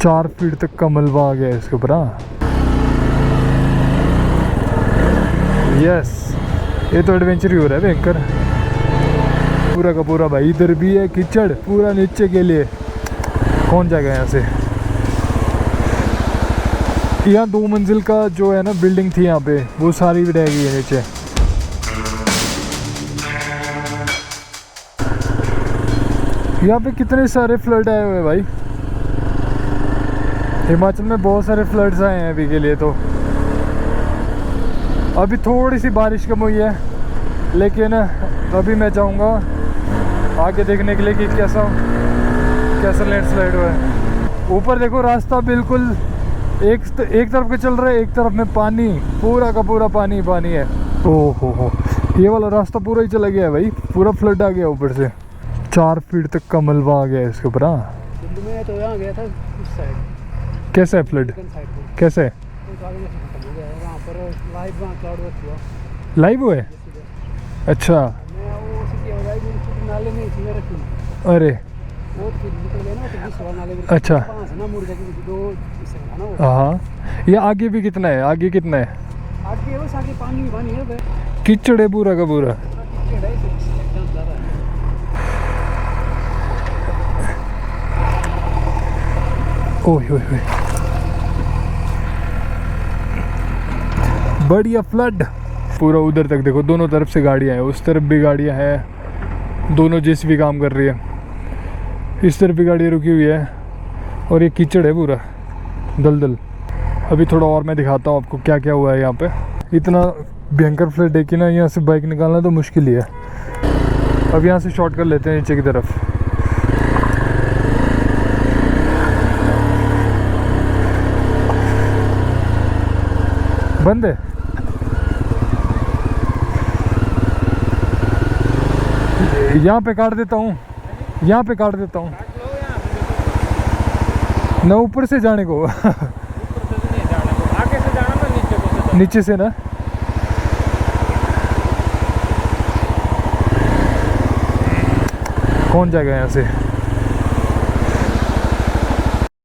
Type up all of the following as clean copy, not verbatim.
4 feet तक का मलबा आ गया है इसके ऊपर। हाँ यस, ये तो एडवेंचर ही हो रहा है भयंकर पूरा का पूरा भाई। इधर भी है कीचड़ पूरा नीचे के लिए, कौन जाएगा यहाँ से। यहाँ 2 मंजिल का जो है ना बिल्डिंग थी यहाँ पे, वो सारी भी रह गई है नीचे। यहाँ पे कितने सारे फ्लड आए हुए हैं भाई। हिमाचल में बहुत सारे फ्लड्स आए हैं अभी के लिए। तो अभी थोड़ी सी बारिश कम हुई है, लेकिन अभी मैं चाहूँगा आगे देखने के लिए कि कैसा लैंडस्लाइड हुआ है। ऊपर देखो रास्ता बिल्कुल एक तरफ के चल रहा है, एक तरफ में पानी, पूरा का पूरा पानी पानी है। ओहो हो, ये वाला रास्ता पूरा ही चला गया है भाई, पूरा फ्लड आ गया ऊपर से। 4 फीट तक का मलबा आ गया है इसके ऊपर। हाँ में तो यहाँ गया था उस साइड। कैसा है फ्लड, कैसे है? लाइव हुआ है? अच्छा, अरे अच्छा हाँ। ये आगे भी कितना है, आगे कितना है? आगे बस आगे पानी है, कीचड़ है पूरा का पूरा। ओए ओए ओए, बढ़िया फ्लड पूरा। उधर तक देखो, दोनों तरफ से गाड़ियाँ हैं, उस तरफ भी गाड़ियाँ हैं, दोनों जेसीबी काम कर रही है। इस तरफ भी गाड़ी रुकी हुई है और ये कीचड़ है पूरा दलदल। अभी थोड़ा और मैं दिखाता हूँ आपको क्या क्या हुआ है यहाँ पे। इतना भयंकर फ्लड है कि ना यहाँ से बाइक निकालना तो मुश्किल ही है। अब यहाँ से शॉर्ट कर लेते हैं नीचे की तरफ। बंद है, यहाँ पे काट देता हूँ, यहाँ पे काट देता हूँ ना, ऊपर से जाने को ऊपर से नहीं जाने को, आगे से जाना ना, नीचे को नीचे से ना। कौन जाएगा यहाँ से?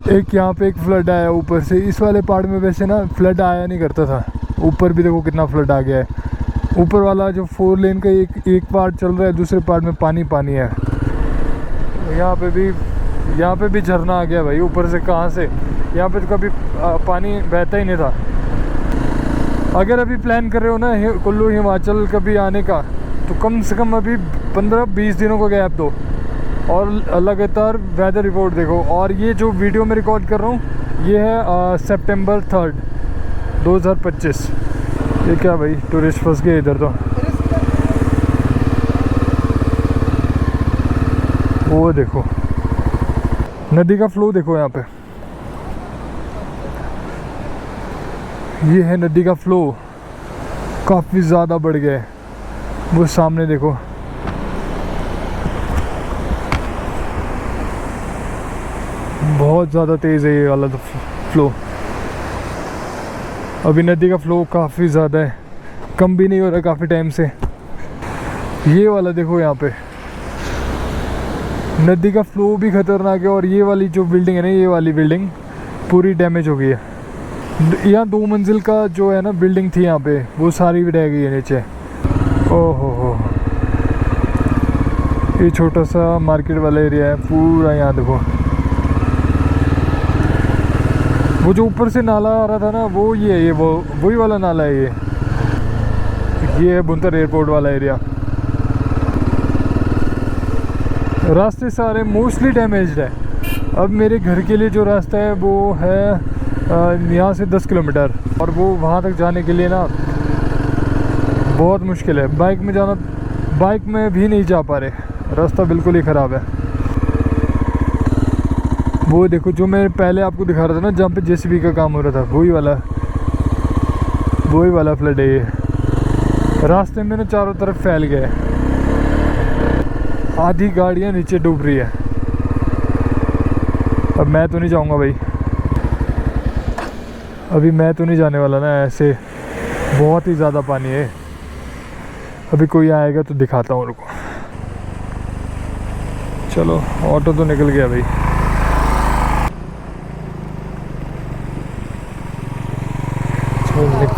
एक यहाँ पे एक फ्लड आया ऊपर से। इस वाले पार्ट में वैसे ना फ्लड आया नहीं करता था, ऊपर भी देखो कितना फ्लड आ गया है। ऊपर वाला जो 4 लेन का एक पार्ट चल रहा है, दूसरे पार्ट में पानी पानी है। यहाँ पे भी झरना आ गया भाई ऊपर से। कहाँ से? यहाँ पे तो कभी पानी बहता ही नहीं था। अगर अभी प्लान कर रहे हो ना कुल्लू हिमाचल कभी आने का, तो कम से कम अभी 15-20 दिनों का गैप दो और लगातार वेदर रिपोर्ट देखो। और ये जो वीडियो मैं रिकॉर्ड कर रहा हूँ ये है सितंबर 3, 2025। ये क्या भाई, टूरिस्ट फंस गए इधर तो। वो देखो नदी का फ्लो देखो यहाँ पे, ये है नदी का फ्लो, काफ़ी ज़्यादा बढ़ गया है। वो सामने देखो, बहुत ज़्यादा तेज़ है ये वाला तो फ्लो। अभी नदी का फ्लो काफ़ी ज़्यादा है, कम भी नहीं हो रहा काफ़ी टाइम से। ये वाला देखो, यहाँ पे नदी का फ्लो भी खतरनाक है। और ये वाली जो बिल्डिंग है ना, ये वाली बिल्डिंग पूरी डैमेज हो गई है। यहाँ 2 मंजिल का जो है ना बिल्डिंग थी यहाँ पे, वो सारी भी रह गई है नीचे। ओहो हो, ये छोटा सा मार्केट वाला एरिया है पूरा। यहाँ देखो, वो जो ऊपर से नाला आ रहा था ना, वो ये वही वाला नाला है। ये है बुंतर एयरपोर्ट वाला एरिया। रास्ते सारे मोस्टली डैमेज्ड है। अब मेरे घर के लिए जो रास्ता है वो है यहाँ से 10 किलोमीटर, और वो वहाँ तक जाने के लिए ना बहुत मुश्किल है। बाइक में जाना, बाइक में भी नहीं जा पा रहे, रास्ता बिल्कुल ही ख़राब है। वो देखो जो मैं पहले आपको दिखा रहा था ना, जहाँ पे जेसीबी का काम हो रहा था, वही वाला फ्लड है ये। रास्ते में ना चारों तरफ फैल गए, आधी गाड़ियाँ नीचे डूब रही है। अब मैं तो नहीं जाऊँगा भाई, अभी मैं तो नहीं जाने वाला ना, ऐसे बहुत ही ज़्यादा पानी है। अभी कोई आएगा तो दिखाता हूँ, रुको। चलो ऑटो तो निकल गया भाई।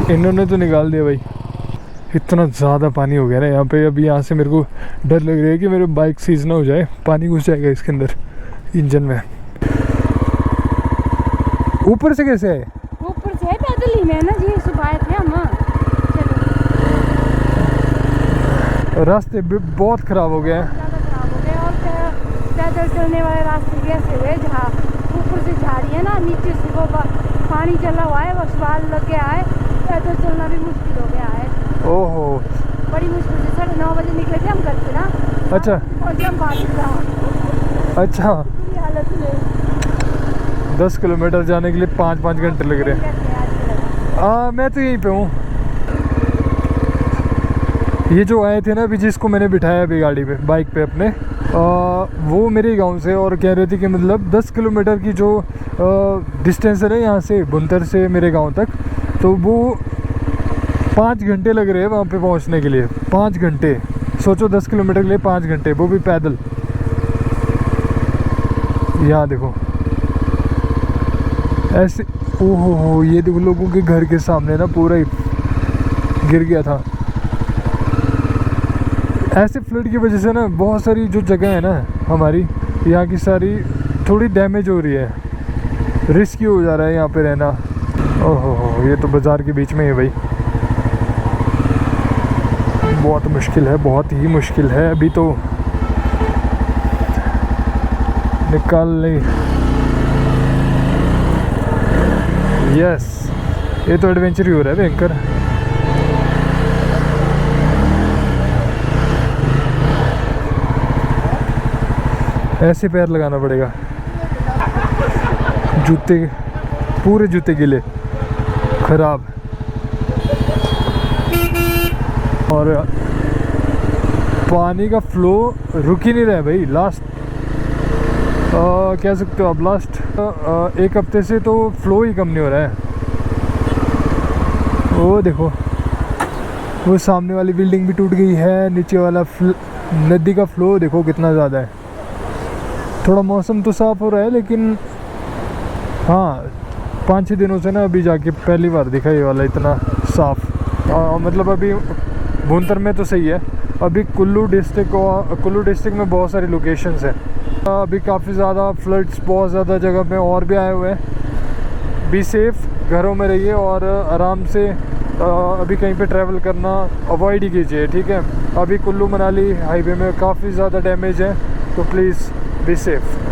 इन्होंने तो निकाल दिया भाई। इतना ज़्यादा पानी हो गया ना यहाँ पे। अभी यहाँ से मेरे को डर लग रहा है कि मेरे बाइक सीज ना हो जाए, पानी घुस जाएगा इसके अंदर इंजन में। ऊपर से कैसे है? ऊपर से है, पैदल ही में ना जी, सुबह आए थे हम। चलो रास्ते बहुत ख़राब हो गए हैं। ज़्यादा खराब हो गए। और पैदल चलने वाले रास्ते भी ऐसे हुए जहाँ ऊपर से झाड़ी है ना, नीचे से वो पानी चला हुआ है, बस बाल लग गया है, पैदल चलना भी मुश्किल हो गया है। ओहो, बड़ी मुश्किल से 9:30 बजे निकले थे हम घर से ना। अच्छा और जब बारिश अच्छा। बुरी हालत में 10 किलोमीटर जाने के लिए 5 घंटे लग रहे हैं। मैं तो यहीं पे हूँ। ये जो आए थे ना अभी, जिसको मैंने बिठाया अभी गाड़ी पे, बाइक पे अपने, वो मेरे गांव से, और कह रहे थे कि मतलब 10 किलोमीटर की जो डिस्टेंस है ना यहाँ से बुनतर से मेरे गांव तक, तो वो 5 घंटे लग रहे हैं वहाँ पे पहुँचने के लिए। 5 घंटे, सोचो 10 किलोमीटर के लिए 5 घंटे, वो भी पैदल। यहाँ देखो ऐसे, ओहो हो, ये देखो लोगों के घर के सामने ना पूरा ही गिर गया था। ऐसे फ्लड की वजह से ना बहुत सारी जो जगह है ना हमारी यहाँ की, सारी थोड़ी डैमेज हो रही है। रिस्की हो जा रहा है यहाँ पे रहना। ओहो हो, ये तो बाज़ार के बीच में है भाई। बहुत मुश्किल है, बहुत ही मुश्किल है। अभी तो निकाल नहीं। यस, ये तो एडवेंचर ही हो रहा है भयंकर। ऐसे पैर लगाना पड़ेगा, जूते पूरे जूते गिले खराब। और पानी का फ्लो रुक ही नहीं रहा है भाई। लास्ट कह सकते हो आप, लास्ट 1 हफ्ते से तो फ्लो ही कम नहीं हो रहा है। वो देखो, वो सामने वाली बिल्डिंग भी टूट गई है। नीचे वाला नदी का फ्लो देखो कितना ज़्यादा है। थोड़ा मौसम तो साफ़ हो रहा है, लेकिन हाँ 5-6 दिनों से ना अभी जाके पहली बार दिखा ये वाला इतना साफ़। मतलब अभी भुंतर में तो सही है। अभी कुल्लू डिस्ट्रिक्ट में बहुत सारी लोकेशंस हैं। अभी काफ़ी ज़्यादा फ्लड्स बहुत ज़्यादा जगह पे और भी आए हुए हैं। बी सेफ़, घरों में रहिए और आराम से अभी कहीं पे ट्रैवल करना अवॉइड ही कीजिए, ठीक है। अभी कुल्लू मनाली हाईवे में काफ़ी ज़्यादा डैमेज है, तो प्लीज़ बी सेफ़।